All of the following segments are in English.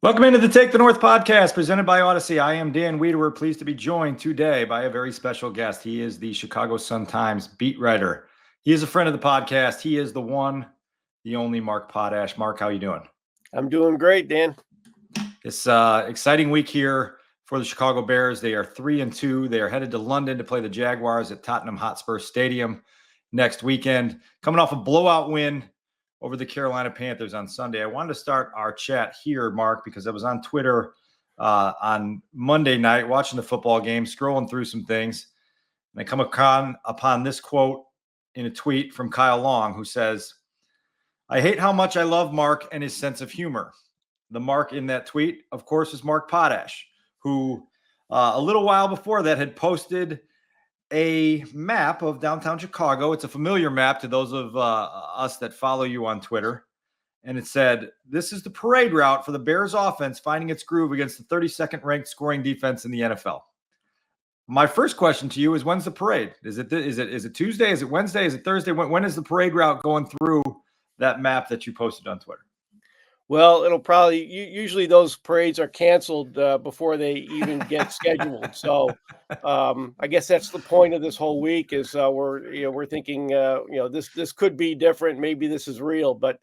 Welcome into the Take the North podcast presented by Odyssey. I am Dan Wiederer, pleased to be joined today by a very special guest. He is the Chicago Sun-Times beat writer. He is a friend of the podcast. He is the one, the only Mark Potash. Mark, how you doing? I'm doing great, Dan. It's exciting week here for the Chicago Bears. They are 3-2. They are headed to London to play the Jaguars at Tottenham Hotspur Stadium next weekend. Coming off a blowout win over the Carolina Panthers on Sunday. I wanted to start our chat here, Mark, because I was on Twitter on Monday night watching the football game, scrolling through some things, and I come upon this quote in a tweet from Kyle Long, who says, "I hate how much I love Mark and his sense of humor." The Mark in that tweet, of course, is Mark Potash, who a little while before that had posted a map of downtown Chicago. It's a familiar map to those of us that follow you on Twitter. And it said, "This is the parade route for the Bears offense finding its groove against the 32nd ranked scoring defense in the NFL." My first question to you is, when's the parade? Is it Tuesday? Is it Wednesday? Is it Thursday? When is the parade route going through that map that you posted on Twitter? Well, it'll probably usually those parades are canceled before they even get scheduled. So I guess that's the point of this whole week is we're thinking this could be different. Maybe this is real, but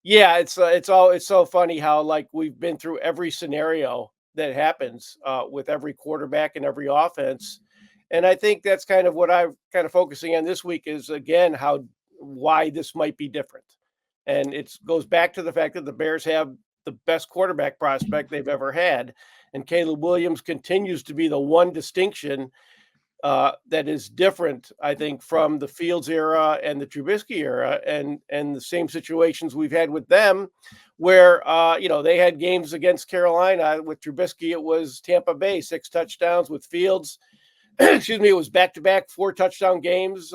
it's so funny how like we've been through every scenario that happens with every quarterback and every offense, and I think that's kind of what I'm kind of focusing on this week is again why this might be different. And it goes back to the fact that the Bears have the best quarterback prospect they've ever had. And Caleb Williams continues to be the one distinction that is different, I think, from the Fields era and the Trubisky era and the same situations we've had with them where, they had games against Carolina. With Trubisky, it was Tampa Bay, 6 touchdowns. With Fields, it was back-to-back 4-touchdown games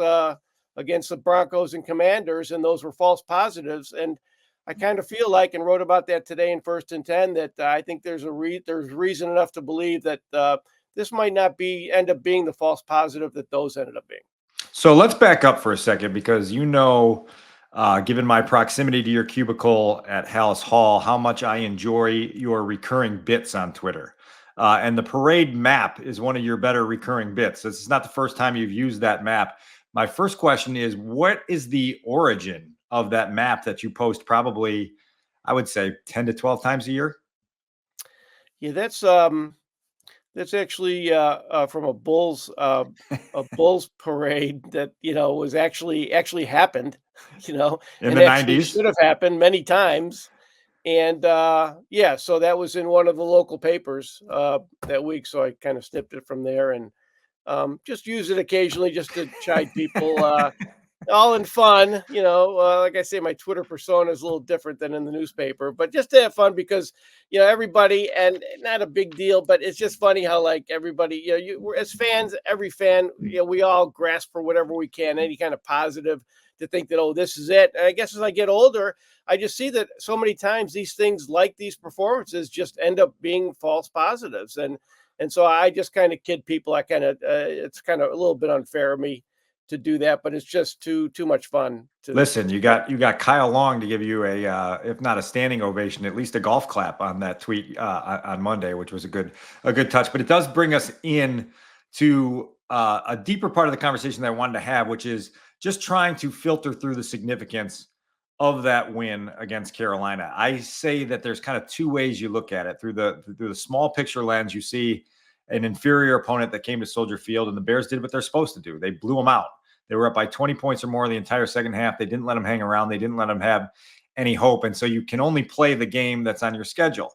against the Broncos and Commanders, and those were false positives. And I kind of feel like, and wrote about that today in First and 10, that I think there's reason enough to believe that this might not end up being the false positive that those ended up being. So let's back up for a second because given my proximity to your cubicle at Haugh, how much I enjoy your recurring bits on Twitter. And the parade map is one of your better recurring bits. This is not the first time you've used that map. My first question is, what is the origin of that map that you post probably, I would say, 10 to 12 times a year? Yeah, that's actually from a Bulls parade that was actually happened, in the 90s. Should have happened many times. And so that was in one of the local papers that week. So I kind of snipped it from there and just use it occasionally just to chide people, all in fun. Like I say, my Twitter persona is a little different than in the newspaper, but just to have fun because, everybody, and not a big deal, but it's just funny how like everybody, as fans, every fan, we all grasp for whatever we can, any kind of positive to think that, oh, this is it. And I guess as I get older, I just see that so many times these things like these performances just end up being false positives. And so I just kind of kid people. It's kind of a little bit unfair of me to do that, but it's just too much fun. Listen, you got Kyle Long to give you a, if not a standing ovation, at least a golf clap on that tweet on Monday, which was a good touch. But it does bring us in to a deeper part of the conversation that I wanted to have, which is just trying to filter through the significance of that win against Carolina. I say that there's kind of two ways you look at it. Through the small picture lens, you see an inferior opponent that came to Soldier Field, and the Bears did what they're supposed to do. They blew them out. They were up by 20 points or more the entire second half. They didn't let them hang around. They didn't let them have any hope. And so you can only play the game that's on your schedule.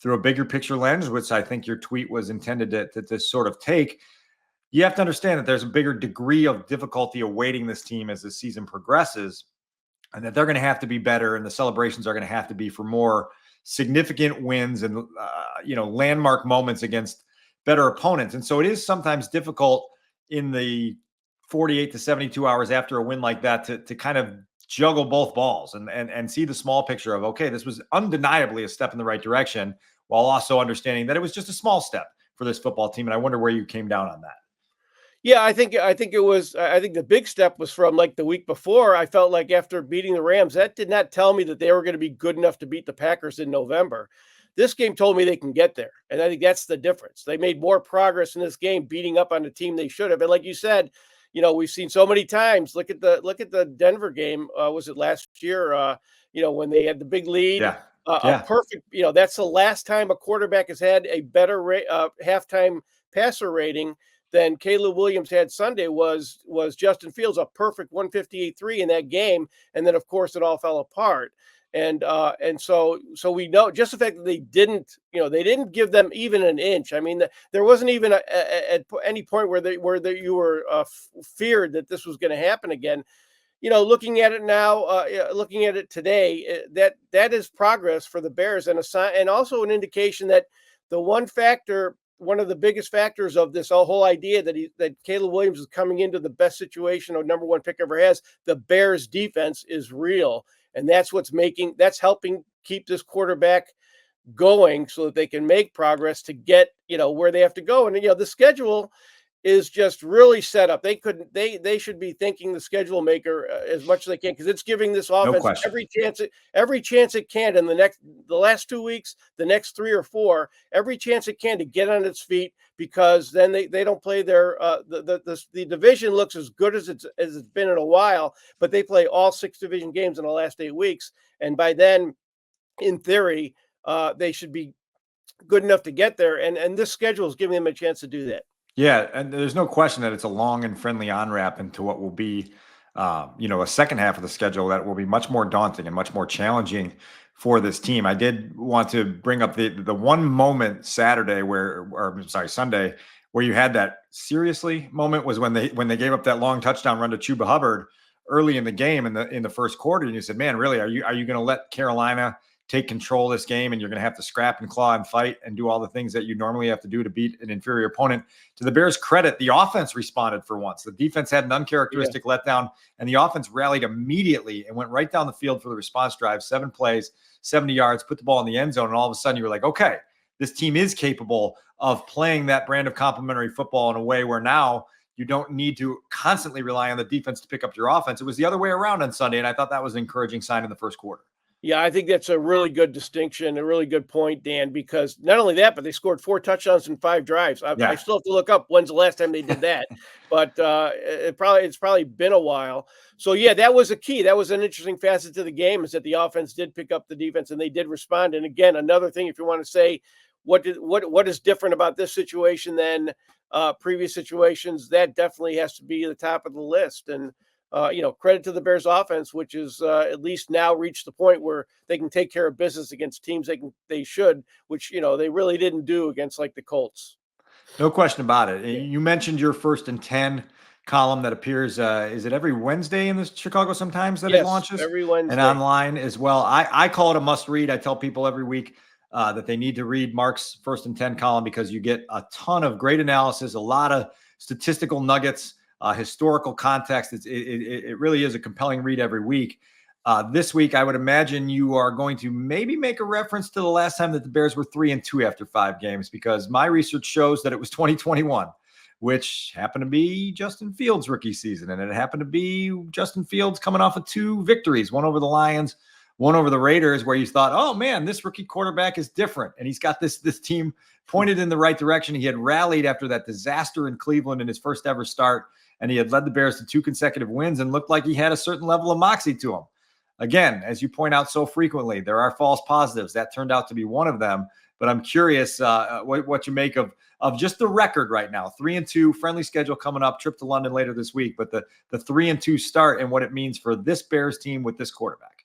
Through a bigger picture lens, which I think your tweet was intended to sort of take, you have to understand that there's a bigger degree of difficulty awaiting this team as the season progresses, and that they're going to have to be better, and the celebrations are going to have to be for more significant wins and landmark moments against better opponents. And so it is sometimes difficult in the 48 to 72 hours after a win like that to kind of juggle both balls and see the small picture of, okay, this was undeniably a step in the right direction, while also understanding that it was just a small step for this football team. And I wonder where you came down on that. Yeah, I think the big step was from, like, the week before. I felt like after beating the Rams, that did not tell me that they were gonna be good enough to beat the Packers in November. This game told me they can get there, and I think that's the difference. They made more progress in this game beating up on the team they should have, and like you said, we've seen so many times. Look at the Denver game, was it last year, when they had the big lead, Yeah. a Yeah. perfect that's the last time a quarterback has had a better halftime passer rating than Caleb Williams had Sunday. Was Justin Fields, a perfect 158.3 in that game, and then of course it all fell apart. And so we know just the fact that they didn't give them even an inch. I mean, there wasn't even at any point where you were feared that this was going to happen again. Looking at it now, looking at it today, that is progress for the Bears, and a sign, and also an indication that the one of the biggest factors of this whole idea that Caleb Williams is coming into the best situation a number one pick ever has. The Bears defense is real, and that's helping keep this quarterback going so that they can make progress to get where they have to go. And the schedule is just really set up. They should be thanking the schedule maker as much as they can, because it's giving this No offense question. every chance it can in the last 2 weeks, the next 3 or 4, every chance it can to get on its feet, because then they don't play their the division looks as good as it's been in a while, but they play all 6 division games in the last 8 weeks, and by then, in theory, they should be good enough to get there, and this schedule is giving them a chance to do that. Yeah, and there's no question that it's a long and friendly on ramp into what will be, a second half of the schedule that will be much more daunting and much more challenging for this team. I did want to bring up the one moment Saturday or I'm sorry, Sunday, where you had that seriously moment was when they gave up that long touchdown run to Chuba Hubbard early in the game in the first quarter, and you said, "Man, really, are you going to let Carolina take control of this game, and you're going to have to scrap and claw and fight and do all the things that you normally have to do to beat an inferior opponent?" To the Bears' credit, the offense responded for once. The defense had an uncharacteristic letdown, and the offense rallied immediately and went right down the field for the response drive, 7 plays, 70 yards, put the ball in the end zone, and all of a sudden you were like, okay, this team is capable of playing that brand of complementary football in a way where now you don't need to constantly rely on the defense to pick up your offense. It was the other way around on Sunday, and I thought that was an encouraging sign in the first quarter. Yeah, I think that's a really good distinction, a really good point, Dan, because not only that, but they scored 4 touchdowns in 5 drives. I Yeah. still have to look up when's the last time they did that, but it's probably been a while. So yeah, that was a key. That was an interesting facet to the game, is that the offense did pick up the defense and they did respond. And again, another thing, if you want to say what is different about this situation than previous situations, that definitely has to be the top of the list. And credit to the Bears offense, which is at least now reached the point where they can take care of business against teams they should, which they really didn't do against, like, the Colts. No question about it. Yeah. You mentioned your 1st and 10 column that appears, is it every Wednesday in the Chicago sometimes that it Yes, launches, every and Wednesday. online as well? I call it a must read. I tell people every week that they need to read Mark's 1st and 10 column, because you get a ton of great analysis, a lot of statistical nuggets, historical context. It really is a compelling read every week. This week, I would imagine you are going to maybe make a reference to the last time that the Bears were 3-2 after 5 games, because my research shows that it was 2021, which happened to be Justin Fields' rookie season. And it happened to be Justin Fields coming off of 2 victories, one over the Lions, one over the Raiders, where you thought, oh man, this rookie quarterback is different. And he's got this team pointed in the right direction. He had rallied after that disaster in Cleveland in his first ever start, and he had led the Bears to 2 consecutive wins and looked like he had a certain level of moxie to him. Again, as you point out so frequently, there are false positives. That turned out to be one of them. But I'm curious what you make of just the record right now. 3-2, friendly schedule coming up, trip to London later this week. But the 3-2 start and what it means for this Bears team with this quarterback.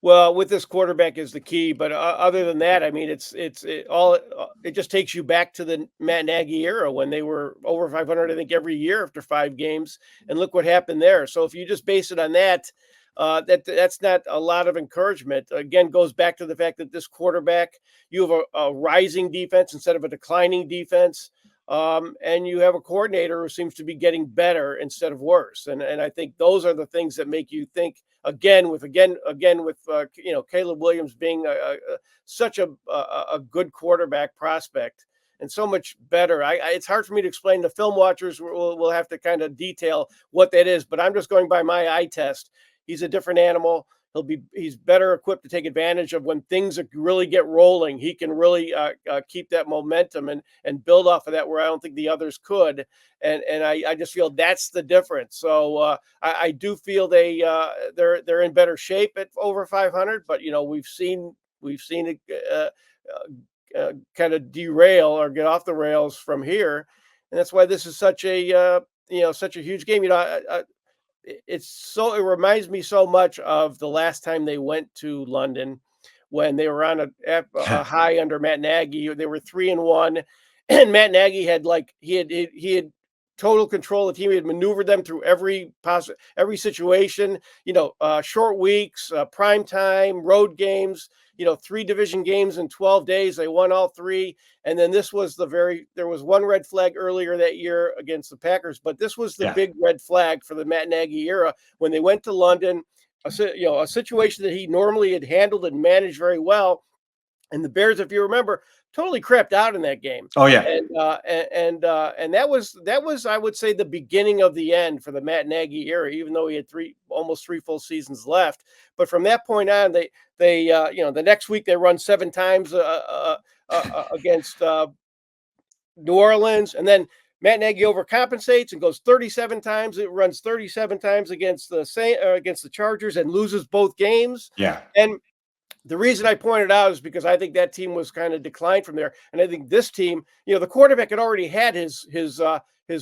Well, with this quarterback is the key, but other than that, I mean, it just takes you back to the Matt Nagy era when they were over 500, I think, every year after 5 games, and look what happened there. So if you just base it on that, that's not a lot of encouragement. Again, goes back to the fact that this quarterback, you have a rising defense instead of a declining defense. And you have a coordinator who seems to be getting better instead of worse. And I think those are the things that make you think again with Caleb Williams being such a good quarterback prospect. and so much better. It's hard for me to explain. The film watchers will have to kind of detail what that is, but I'm just going by my eye test. He's a different animal. He's better equipped to take advantage of when things really get rolling. He can really keep that momentum and build off of that where I don't think the others could. And I just feel that's the difference. So I do feel they're in better shape at over 500. But we've seen it kind of derail or get off the rails from here, and that's why this is such a such a huge game. It reminds me so much of the last time they went to London when they were on a high under Matt Nagy. They were 3-1, and Matt Nagy had he had total control of the team. He had maneuvered them through every situation. Short weeks, prime time, road games. 3 division games in 12 days. They won all 3. And then this was there was one red flag earlier that year against the Packers, but this was the big red flag for the Matt Nagy era when they went to London, a situation that he normally had handled and managed very well. And the Bears, if you remember, totally crapped out in that game. Oh yeah. And that was I would say the beginning of the end for the Matt Nagy era, even though he had almost 3 full seasons left. But from that point on, they the next week they run 7 times against New Orleans, and then Matt Nagy overcompensates and goes 37 times. It runs 37 times against the Chargers and loses both games. Yeah. And the reason I pointed out is because I think that team was kind of declined from there, and I think this team, the quarterback had already had his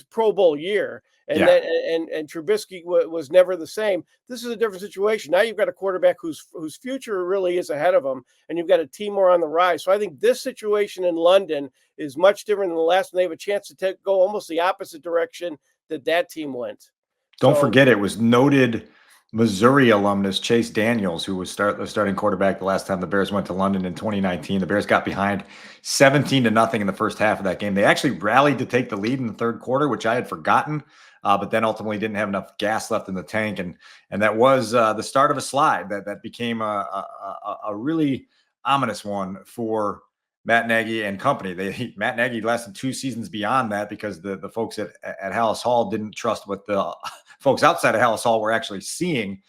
Pro Bowl year, and and Trubisky was never the same. This is a different situation. Now you've got a quarterback whose future really is ahead of him, and you've got a team more on the rise. So I think this situation in London is much different than the last one. They have a chance to go almost the opposite direction that team went. Don't forget, it was noted Missouri alumnus Chase Daniels, who was the starting quarterback the last time the Bears went to London in 2019. The Bears got behind 17-0 in the first half of that game. They actually rallied to take the lead in the third quarter, which I had forgotten, but then ultimately didn't have enough gas left in the tank, and that was the start of a slide that became a really ominous one for Matt Nagy and company. Matt Nagy lasted 2 seasons beyond that because the folks at Haugh Hall didn't trust what the folks outside of Haugh Hall were actually seeing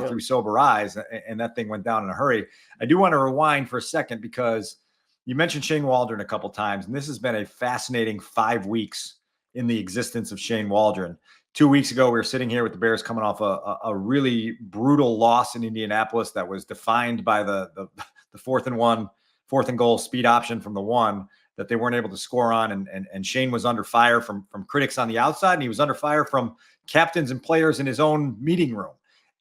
through sober eyes, and that thing went down in a hurry. I do want to rewind for a second because you mentioned Shane Waldron a couple times, and this has been a fascinating 5 weeks in the existence of Shane Waldron. 2 weeks ago, we were sitting here with the Bears coming off a really brutal loss in Indianapolis that was defined by the 4th and goal speed option from the 1 that they weren't able to score on. And Shane was under fire from critics on the outside, and he was under fire from captains and players in his own meeting room.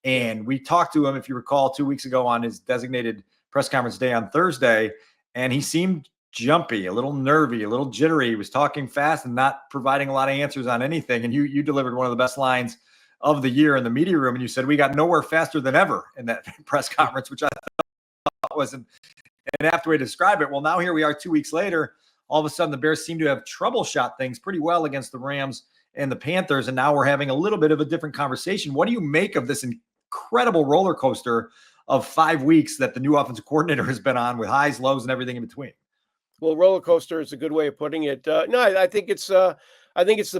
And we talked to him, if you recall, 2 weeks ago on his designated press conference day on Thursday, and he seemed jumpy, a little nervy, a little jittery. He was talking fast and not providing a lot of answers on anything. And you delivered one of the best lines of the year in the media room, and you said, "We got nowhere faster than ever" in that press conference, which I thought was an apt way to describe it. Well, now here we are 2 weeks later. All of a sudden, the Bears seem to have troubleshot things pretty well against the Rams and the Panthers, and now we're having a little bit of a different conversation. What do you make of this incredible roller coaster of 5 weeks that the new offensive coordinator has been on, with highs, lows, and everything in between? Well, roller coaster is a good way of putting it. No, I think it's the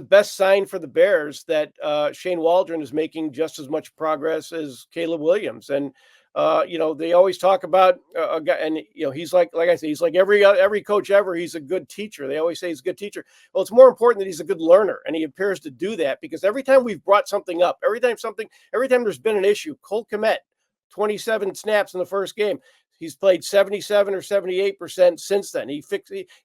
best sign for the Bears that Shane Waldron is making just as much progress as Caleb Williams. And they always talk about a guy, and he's like I say, he's like every coach ever. He's a good teacher. They always say he's a good teacher. Well, it's more important that he's a good learner, and he appears to do that, because every time we've brought something up, every time there's been an issue, Cole Kmet, 27 snaps in the first game. He's played 77 or 78% since then. He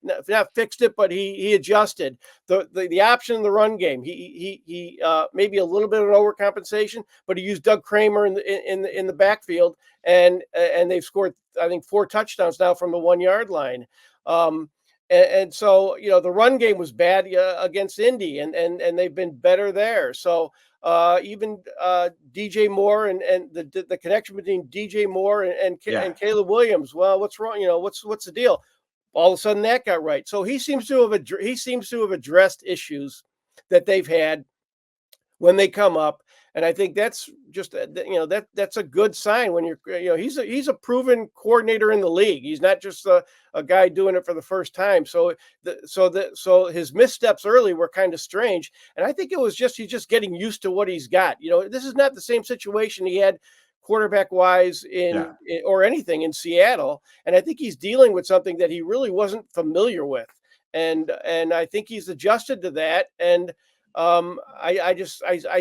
not fixed it, but he adjusted the option in the run game. He maybe a little bit of an overcompensation, but he used Doug Kramer in the backfield, and they've scored, I think, 4 touchdowns now from the 1 yard line. And so the run game was bad against Indy, and they've been better there. So even DJ Moore and the connection between DJ Moore and Caleb Williams. Well, what's wrong? What's the deal? All of a sudden that got right. So he seems to have addressed issues that they've had when they come up. And I think that's just that's a good sign when he's a proven coordinator in the league. He's not just a guy doing it for the first time. So his missteps early were kind of strange, and I think it was just he's just getting used to what he's got. This is not the same situation he had quarterback wise or anything in Seattle, and I think he's dealing with something that he really wasn't familiar with, and I think he's adjusted to that. And I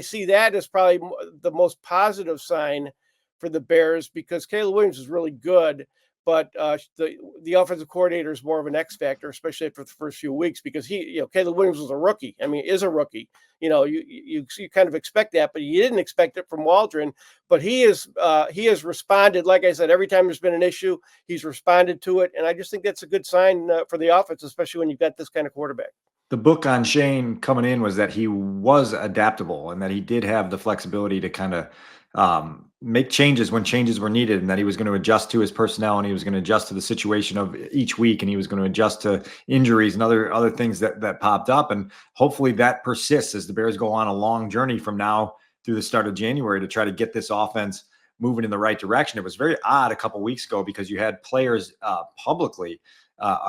see that as probably the most positive sign for the Bears, because Caleb Williams is really good, but the offensive coordinator is more of an X factor, especially after the first few weeks, because Caleb Williams was a rookie. I mean, is a rookie. You kind of expect that, but you didn't expect it from Waldron. But he has responded. Like I said, every time there's been an issue, he's responded to it, and I just think that's a good sign for the offense, especially when you've got this kind of quarterback. The book on Shane coming in was that he was adaptable and that he did have the flexibility to kind of make changes when changes were needed, and that he was going to adjust to his personnel, and he was going to adjust to the situation of each week, and he was going to adjust to injuries and other things that popped up. And hopefully that persists as the Bears go on a long journey from now through the start of January to try to get this offense moving in the right direction. It was very odd a couple of weeks ago because you had players publicly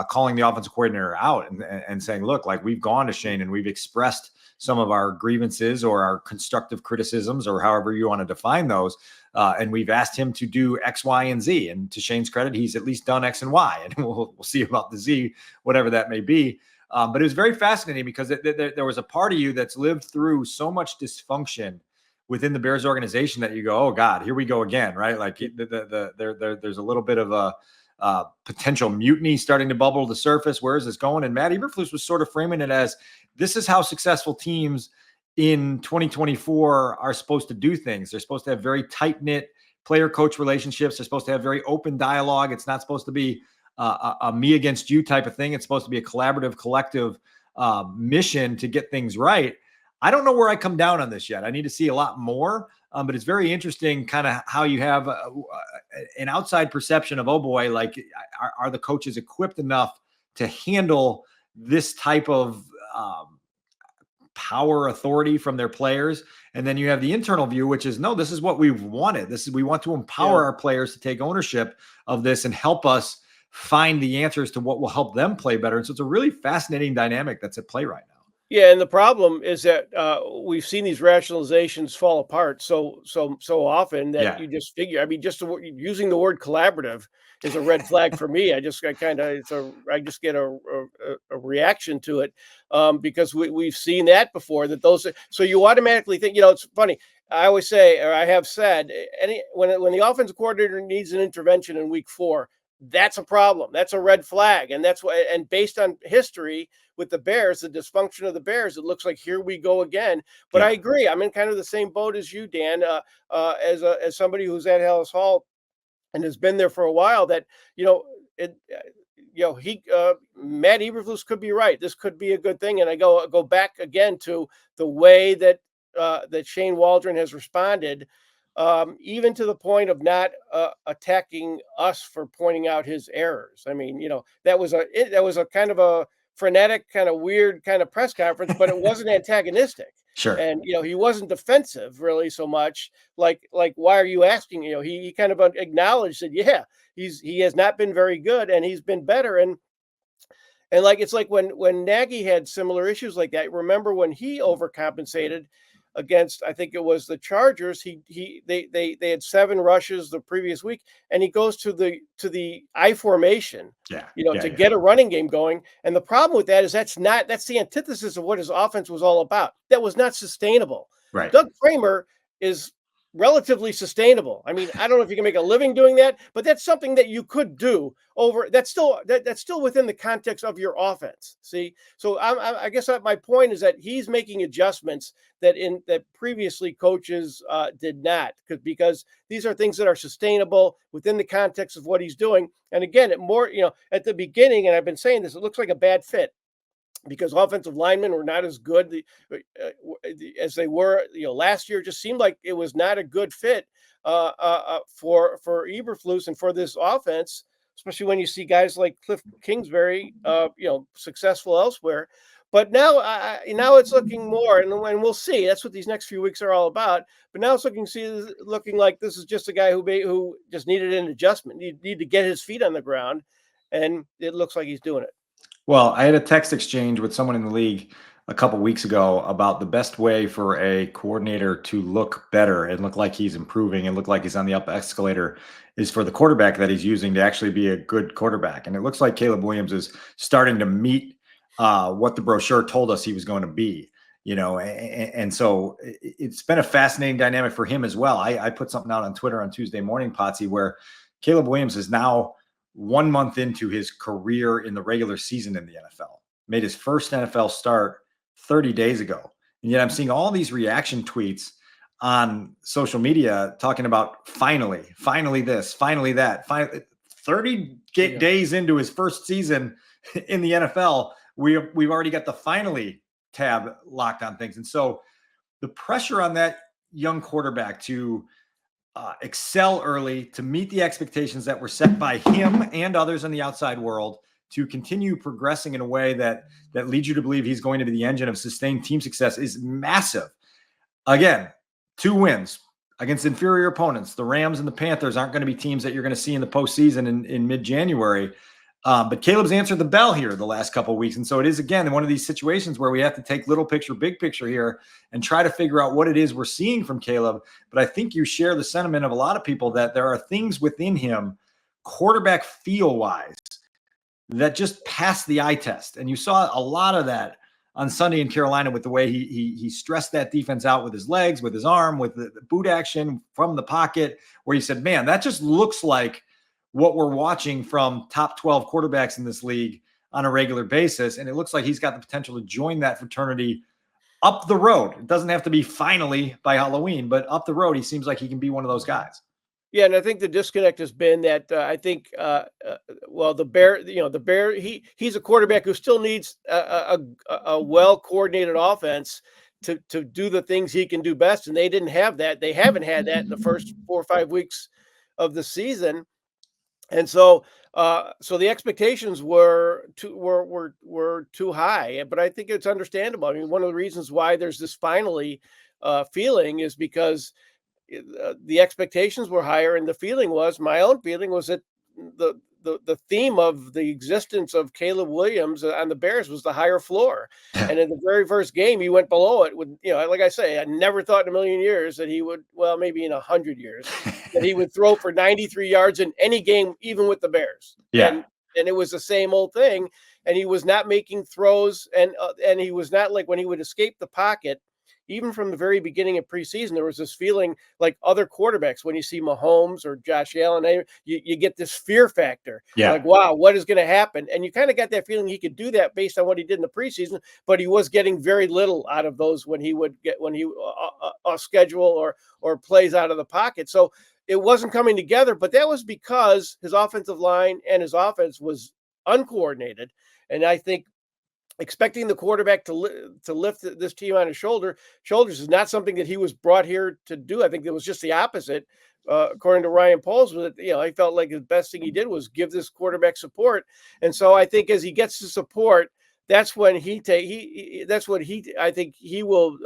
calling the offensive coordinator out and saying, look, like, we've gone to Shane and we've expressed some of our grievances or our constructive criticisms, or however you want to define those. And we've asked him to do X, Y, and Z. And to Shane's credit, he's at least done X and Y, and we'll see about the Z, whatever that may be. But it was very fascinating because there was a part of you that's lived through so much dysfunction within the Bears organization that you go, oh God, here we go again, right? Like there's a little bit of a potential mutiny starting to bubble to the surface. Where is this going? And Matt Eberflus was sort of framing it as, this is how successful teams in 2024 are supposed to do things. They're supposed to have very tight-knit player-coach relationships. They're supposed to have very open dialogue. It's not supposed to be a me against you type of thing. It's supposed to be a collaborative, collective mission to get things right. I don't know where I come down on this yet. I need to see a lot more. But it's very interesting kind of how you have an outside perception of, oh boy, like, are the coaches equipped enough to handle this type of power authority from their players? And then you have the internal view, which is, no, this is what we've wanted. We want to empower our players to take ownership of this and help us find the answers to what will help them play better. And so it's a really fascinating dynamic that's at play right now. Yeah, and the problem is that we've seen these rationalizations fall apart so often that you just figure. I mean, just using the word collaborative is a red flag for me. I just get a reaction to it because we've seen that before. So you automatically think, it's funny. I always say, or I have said, when the offensive coordinator needs an intervention in week 4, that's a problem. That's a red flag. And that's why, and based on history with the Bears, the dysfunction of the Bears, it looks like here we go again. But I agree. I'm in kind of the same boat as you, Dan, as somebody who's at Hallis Hall and has been there for a while, that, Matt Eberflus could be right. This could be a good thing. And I go back again to the way that Shane Waldron has responded, even to the point of not attacking us for pointing out his errors. I mean, that was a kind of a frenetic, kind of weird kind of press conference, but it wasn't antagonistic. Sure. And, he wasn't defensive really so much, like, why are you asking? He kind of acknowledged that, he has not been very good and he's been better. And like, it's like when Nagy had similar issues like that. Remember when he overcompensated against, I think it was the Chargers. They had 7 rushes the previous week, and he goes to the I formation, to get a running game going. And the problem with that is that's the antithesis of what his offense was all about. That was not sustainable. Right. Doug Kramer is relatively sustainable. I mean, I don't know if you can make a living doing that, but that's something that you could do that's still within the context of your offense. See, so I guess my point is that he's making adjustments that previously coaches did not, because these are things that are sustainable within the context of what he's doing. And again, at the beginning, and I've been saying this, it looks like a bad fit, because offensive linemen were not as good as they were, last year. It just seemed like it was not a good fit for Eberflus and for this offense, especially when you see guys like Cliff Kingsbury, successful elsewhere. But now, now it's looking more, and we'll see. That's what these next few weeks are all about. But now it's looking like this is just a guy who just needed an adjustment, need to get his feet on the ground, and it looks like he's doing it. Well, I had a text exchange with someone in the league a couple weeks ago about the best way for a coordinator to look better and look like he's improving and look like he's on the up escalator is for the quarterback that he's using to actually be a good quarterback. And it looks like Caleb Williams is starting to meet what the brochure told us he was going to be. And so it's been a fascinating dynamic for him as well. I put something out on Twitter on Tuesday morning, Potsy, where Caleb Williams is now 1 month into his career in the regular season in the NFL, made his first NFL start 30 days ago. And yet I'm seeing all these reaction tweets on social media talking about finally this, finally that, 30 days into his first season in the NFL. We've already got the finally tab locked on things. And so the pressure on that young quarterback to excel early, to meet the expectations that were set by him and others in the outside world, to continue progressing in a way that leads you to believe he's going to be the engine of sustained team success is massive. Again, 2 wins against inferior opponents. The Rams and the Panthers aren't going to be teams that you're going to see in the postseason in mid-January. But Caleb's answered the bell here the last couple of weeks. And so it is, again, one of these situations where we have to take little picture, big picture here and try to figure out what it is we're seeing from Caleb. But I think you share the sentiment of a lot of people that there are things within him, quarterback feel-wise, that just pass the eye test. And you saw a lot of that on Sunday in Carolina with the way he stressed that defense out with his legs, with his arm, with the boot action from the pocket, where he said, man, that just looks like what we're watching from top 12 quarterbacks in this league on a regular basis. And it looks like he's got the potential to join that fraternity up the road. It doesn't have to be finally by Halloween, but up the road, he seems like he can be one of those guys. Yeah, and I think the disconnect has been that I think, well, the Bear, he's a quarterback who still needs a well-coordinated offense to do the things he can do best, and they didn't have that. They haven't had that in the first 4 or 5 weeks of the season. And so the expectations were too high, but I think it's understandable. I mean, one of the reasons why there's this finally feeling is because the expectations were higher, and my own feeling was that the theme of the existence of Caleb Williams on the Bears was the higher floor. And in the very first game, he went below it with, like I say, I never thought in a million years that he would, well, maybe in 100 years, that he would throw for 93 yards in any game, even with the Bears. Yeah. And it was the same old thing. And he was not making throws, and he was not, like, when he would escape the pocket, even from the very beginning of preseason, there was this feeling like other quarterbacks, when you see Holmes or Josh Allen, you get this fear factor. Yeah. Like, wow, what is going to happen? And you kind of got that feeling he could do that based on what he did in the preseason, but he was getting very little out of those when he schedule or plays out of the pocket. So it wasn't coming together, but that was because his offensive line and his offense was uncoordinated. And I think expecting the quarterback to lift this team on his shoulders is not something that he was brought here to do. I think it was just the opposite. According to Ryan Poles, I felt like the best thing he did was give this quarterback support. And so I think as he gets the support, that's when I think he will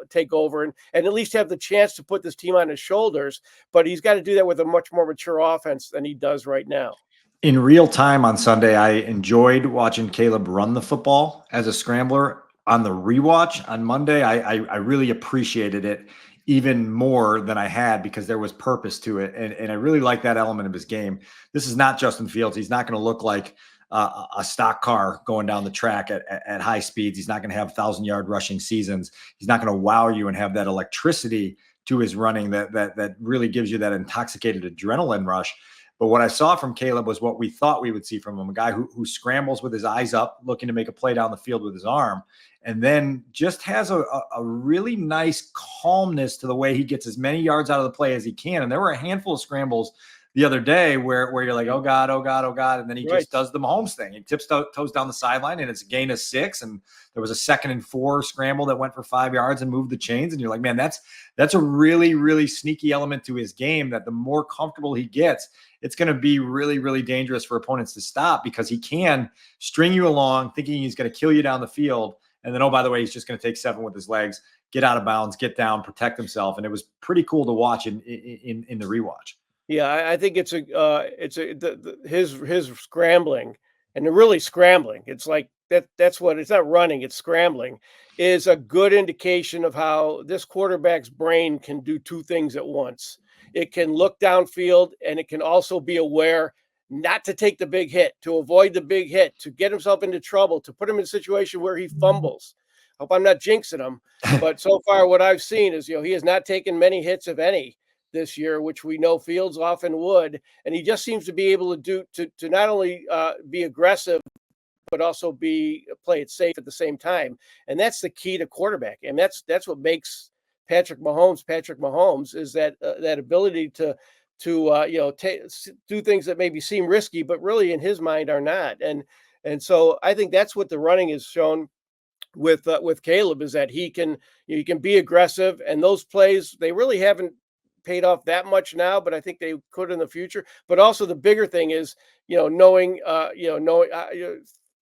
take over and at least have the chance to put this team on his shoulders. But he's got to do that with a much more mature offense than he does right now. In real time on Sunday, I enjoyed watching Caleb run the football as a scrambler. On the rewatch on Monday, I really appreciated it even more than I had, because there was purpose to it. And I really like that element of his game. This is not Justin Fields. He's not going to look like a stock car going down the track at high speeds. He's not going to have 1,000-yard rushing seasons. He's not going to wow you and have that electricity to his running that really gives you that intoxicated adrenaline rush. But what I saw from Caleb was what we thought we would see from him, a guy who scrambles with his eyes up, looking to make a play down the field with his arm, and then just has a really nice calmness to the way he gets as many yards out of the play as he can. And there were a handful of scrambles the other day where you're like, oh God, oh God, oh God. And then he just does the Mahomes thing. He tips toes down the sideline, and it's a gain of 6. And there was a 2nd and 4 scramble that went for 5 yards and moved the chains. And you're like, man, that's a really, really sneaky element to his game, that the more comfortable he gets, it's going to be really, really dangerous for opponents to stop, because he can string you along thinking he's going to kill you down the field And then, oh, by the way, he's just going to take 7 with his legs, get out of bounds, get down, protect himself. And it was pretty cool to watch in the rewatch. Yeah, I think it's his scrambling, and they're really scrambling. It's like that's what it's not running, it's scrambling, is a good indication of how this quarterback's brain can do two things at once. It can look downfield, and it can also be aware not to take the big hit, to avoid the big hit, to get himself into trouble, to put him in a situation where he fumbles. Hope I'm not jinxing him, but so far what I've seen is, he has not taken many hits, if any, this year, which we know Fields often would, and he just seems to be able to not only be aggressive, but also play it safe at the same time. And that's the key to quarterback, and that's what makes Patrick Mahomes, is that that ability to do things that maybe seem risky, but really in his mind are not. And so I think that's what the running has shown with Caleb, is that he can be aggressive, and those plays, they really haven't paid off that much now, but I think they could in the future. But also the bigger thing is, knowing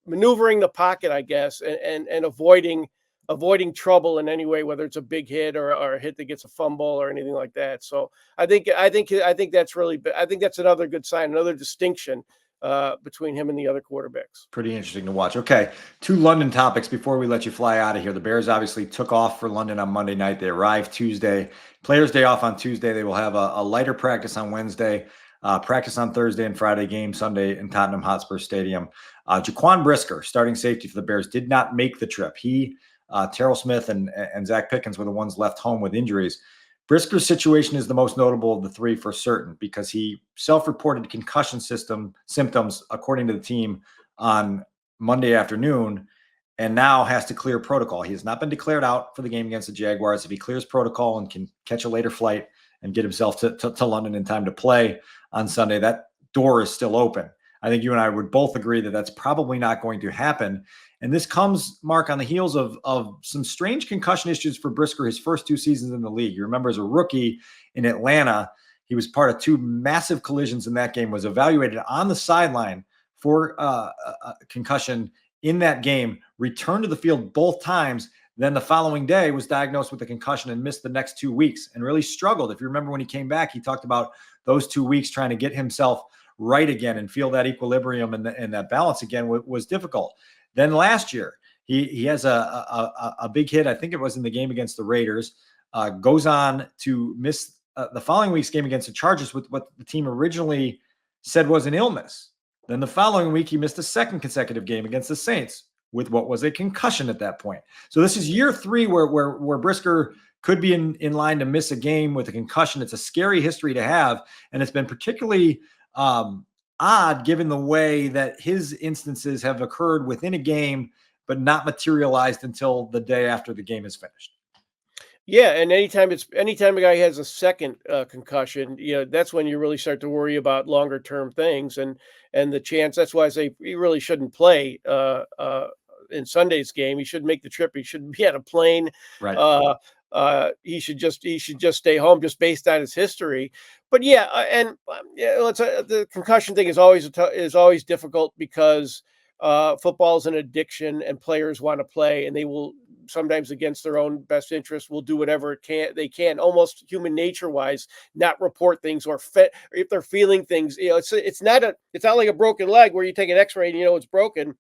maneuvering the pocket, I guess, and avoiding trouble in any way, whether it's a big hit or a hit that gets a fumble or anything like that. So I think that's another good sign, another distinction between him and the other quarterbacks. Pretty interesting to watch. Okay, 2 London topics before we let you fly out of here. The Bears obviously took off for London on Monday night. They arrived Tuesday. Players' day off on Tuesday. They will have a lighter practice on Wednesday, practice on Thursday and Friday, game Sunday in Tottenham Hotspur Stadium. Jaquan Brisker, starting safety for the Bears, did not make the trip. He, Terrell Smith, and Zach Pickens were the ones left home with injuries. Brisker's situation is the most notable of the 3 for certain, because he self-reported concussion symptoms, according to the team, on Monday afternoon, and now has to clear protocol. He has not been declared out for the game against the Jaguars. If he clears protocol and can catch a later flight and get himself to London in time to play on Sunday, that door is still open. I think you and I would both agree that that's probably not going to happen. And this comes, Mark, on the heels of some strange concussion issues for Brisker his first 2 seasons in the league. You remember, as a rookie in Atlanta, he was part of 2 massive collisions in that game, was evaluated on the sideline for a concussion in that game, returned to the field both times, then the following day was diagnosed with a concussion and missed the next 2 weeks and really struggled. If you remember, when he came back, he talked about those 2 weeks trying to get himself right again and feel that equilibrium and that balance again was difficult. Then last year, he has a big hit. I think it was in the game against the Raiders, goes on to miss the following week's game against the Chargers with what the team originally said was an illness. Then the following week, he missed a second consecutive game against the Saints with what was a concussion at that point. So this is year 3 where Brisker could be in line to miss a game with a concussion. It's a scary history to have, and it's been particularly odd given the way that his instances have occurred within a game but not materialized until the day after the game is finished. Yeah, and anytime a guy has a second concussion, that's when you really start to worry about longer term things, and the chance. That's why I say he really shouldn't play in Sunday's game. He shouldn't make the trip. He shouldn't be on a plane. Right. He should just stay home, just based on his history. But yeah, the concussion thing is always difficult, because football is an addiction, and players want to play, and they will, sometimes against their own best interest, will do whatever they can, almost human nature wise, not report things, or if they're feeling things. It's not like a broken leg where you take an X-ray and it's broken.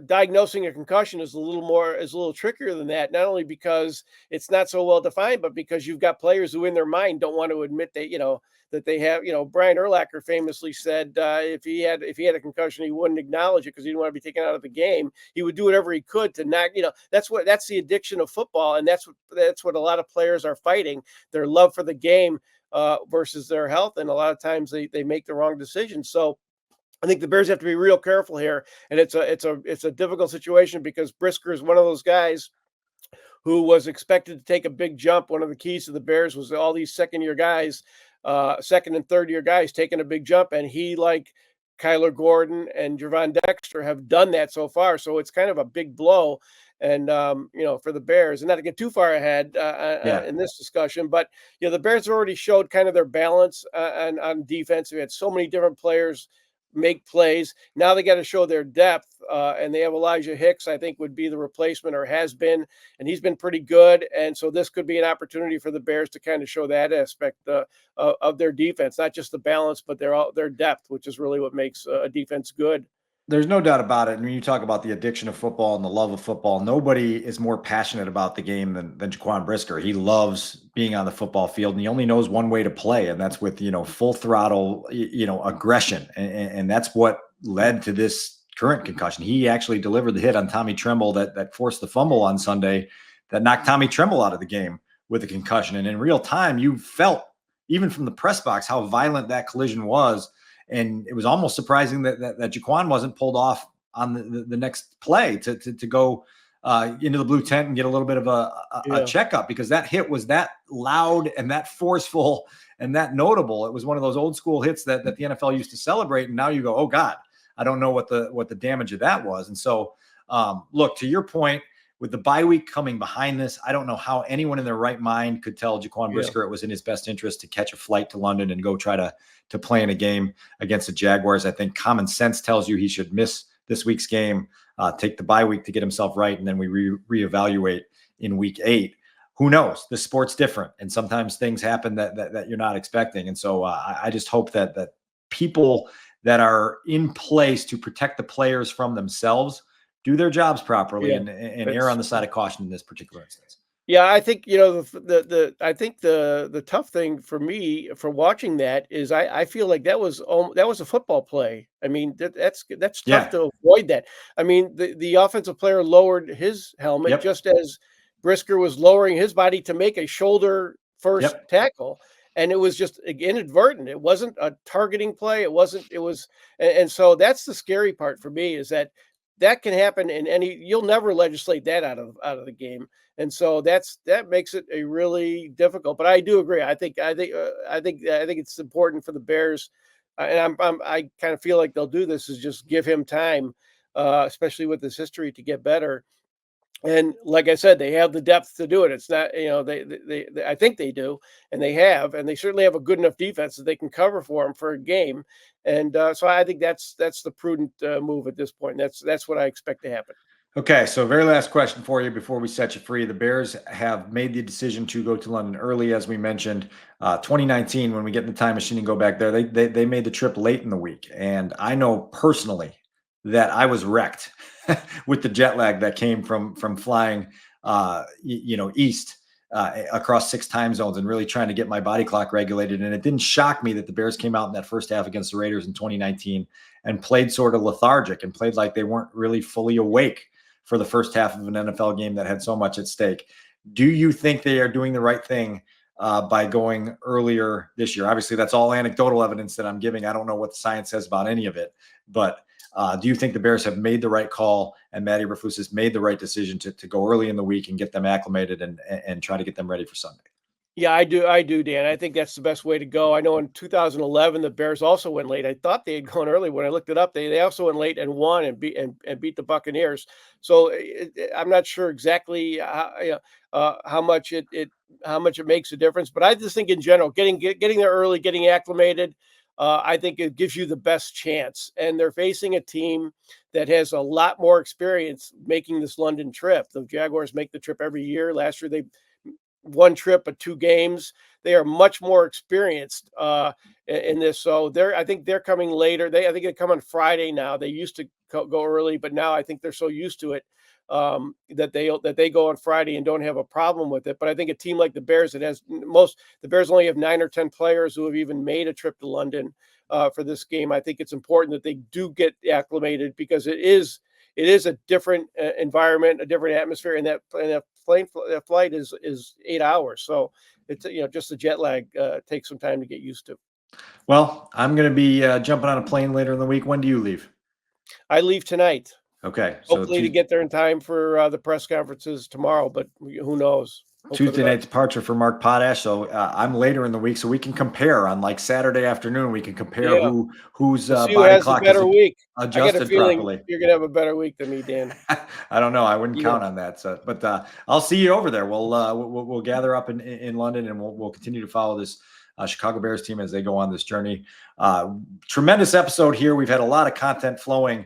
Diagnosing a concussion is a little trickier than that, not only because it's not so well defined, but because you've got players who in their mind don't want to admit that they have. Brian Urlacher famously said if he had a concussion, he wouldn't acknowledge it because he didn't want to be taken out of the game. He would do whatever he could to not. That's the addiction of football, and that's what a lot of players are fighting: their love for the game versus their health, and a lot of times they make the wrong decision. So I think the Bears have to be real careful here, and it's a difficult situation, because Brisker is one of those guys who was expected to take a big jump. One of the keys to the Bears was all these second and third year guys taking a big jump, and he, like Kyler Gordon and Gervon Dexter, have done that so far. So it's kind of a big blow, and for the Bears, and not to get too far ahead in this discussion, but the Bears have already showed kind of their balance on defense. We had so many different players make plays. Now they got to show their depth, and they have Elijah Hicks, I think, would be the replacement or has been, and he's been pretty good. And so this could be an opportunity for the Bears to kind of show that aspect of their defense, not just the balance, but their depth, which is really what makes a defense good. There's no doubt about it. And when you talk about the addiction of football and the love of football, nobody is more passionate about the game than Jaquan Brisker. He loves being on the football field, and he only knows one way to play, and that's with, full throttle, aggression. And that's what led to this current concussion. He actually delivered the hit on Tommy Tremble that forced the fumble on Sunday that knocked Tommy Tremble out of the game with a concussion. And in real time, you felt, even from the press box, how violent that collision was. And it was almost surprising that Jaquan wasn't pulled off on the next play to go into the blue tent and get a little bit of a checkup, because that hit was that loud and that forceful and that notable. It was one of those old school hits that the NFL used to celebrate. And now you go, oh God, I don't know what the damage of that was. And so, look, to your point, with the bye week coming behind this, I don't know how anyone in their right mind could tell Jaquan Brisker it was in his best interest to catch a flight to London and go try to play in a game against the Jaguars. I think common sense tells you he should miss this week's game, take the bye week to get himself right, and then we reevaluate in week 8. Who knows? The sport's different, and sometimes things happen that you're not expecting. And so I just hope that people that are in place to protect the players from themselves do their jobs properly and err on the side of caution in this particular instance. Yeah, I think I think the tough thing for me for watching that is I feel like that was a football play. I mean that's tough to avoid that. I mean the offensive player lowered his helmet just as Brisker was lowering his body to make a shoulder first tackle, and it was just inadvertent. It wasn't a targeting play. It was, and so that's the scary part for me, is that can happen in you'll never legislate that out of the game. And so that makes it a really difficult, but I do agree. I think it's important for the Bears. And I kind of feel like they'll do this, is just give him time, especially with his history, to get better. And like I said, they have the depth to do it. It's not, they I think they do, and they certainly have a good enough defense that they can cover for him for a game. And so I think that's the prudent move at this point. That's what I expect to happen. Okay, so very last question for you before we set you free. The Bears have made the decision to go to London early, as we mentioned. 2019, when we get in the time machine and go back there, they made the trip late in the week. And I know personally that I was wrecked with the jet lag that came from flying, east across 6 time zones and really trying to get my body clock regulated. And it didn't shock me that the Bears came out in that first half against the Raiders in 2019 and played sort of lethargic and played like they weren't really fully awake for the first half of an NFL game that had so much at stake. Do you think they are doing the right thing by going earlier this year? Obviously, that's all anecdotal evidence that I'm giving. I don't know what the science says about any of it, but do you think the Bears have made the right call and Matty Eberflus has made the right decision to go early in the week and get them acclimated and try to get them ready for Sunday? Yeah, I do, Dan. I think that's the best way to go. I know in 2011 the Bears also went late. I thought they had gone early. When I looked it up, they also went late and won and beat the Buccaneers. So I'm not sure exactly how much it makes a difference, but I just think in general, getting there early, getting acclimated, I think it gives you the best chance. And they're facing a team that has a lot more experience making this London trip. The Jaguars make the trip every year. Last year they one trip but 2 games. They are much more experienced in this. So I think they're coming later. I think they come on Friday now. They used to go early, but now I think they're so used to it that they go on Friday and don't have a problem with it. But I think a team like the Bears, the Bears only have 9 or 10 players who have even made a trip to London for this game. I think it's important that they do get acclimated, because it is a different environment, a different atmosphere, and that flight is 8 hours. So it's just the jet lag takes some time to get used to. Well, I'm going to be jumping on a plane later in the week. When do you leave? I leave tonight. Okay. So hopefully to get there in time for the press conferences tomorrow, but who knows? Hope for the Tuesday night best. departure for Mark Potash. So I'm later in the week, so we can compare on like Saturday afternoon. We can compare Yeah. whose We'll see who body has the clock is better week. I get a adjusted feeling properly. you're gonna have a better week than me, Dan. I don't know. I wouldn't Yeah. count on that. So, but I'll see you over there. We'll gather up in London, and we'll continue to follow this Chicago Bears team as they go on this journey. Tremendous episode here. We've had a lot of content flowing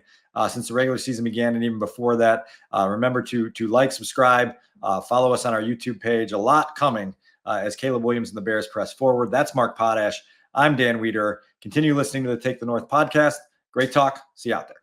since the regular season began, and even before that. Remember to like, subscribe, follow us on our YouTube page. A lot coming as Caleb Williams and the Bears press forward. That's Mark Potash. I'm Dan Wiederer. Continue listening to the Take the North podcast. Great talk. See you out there.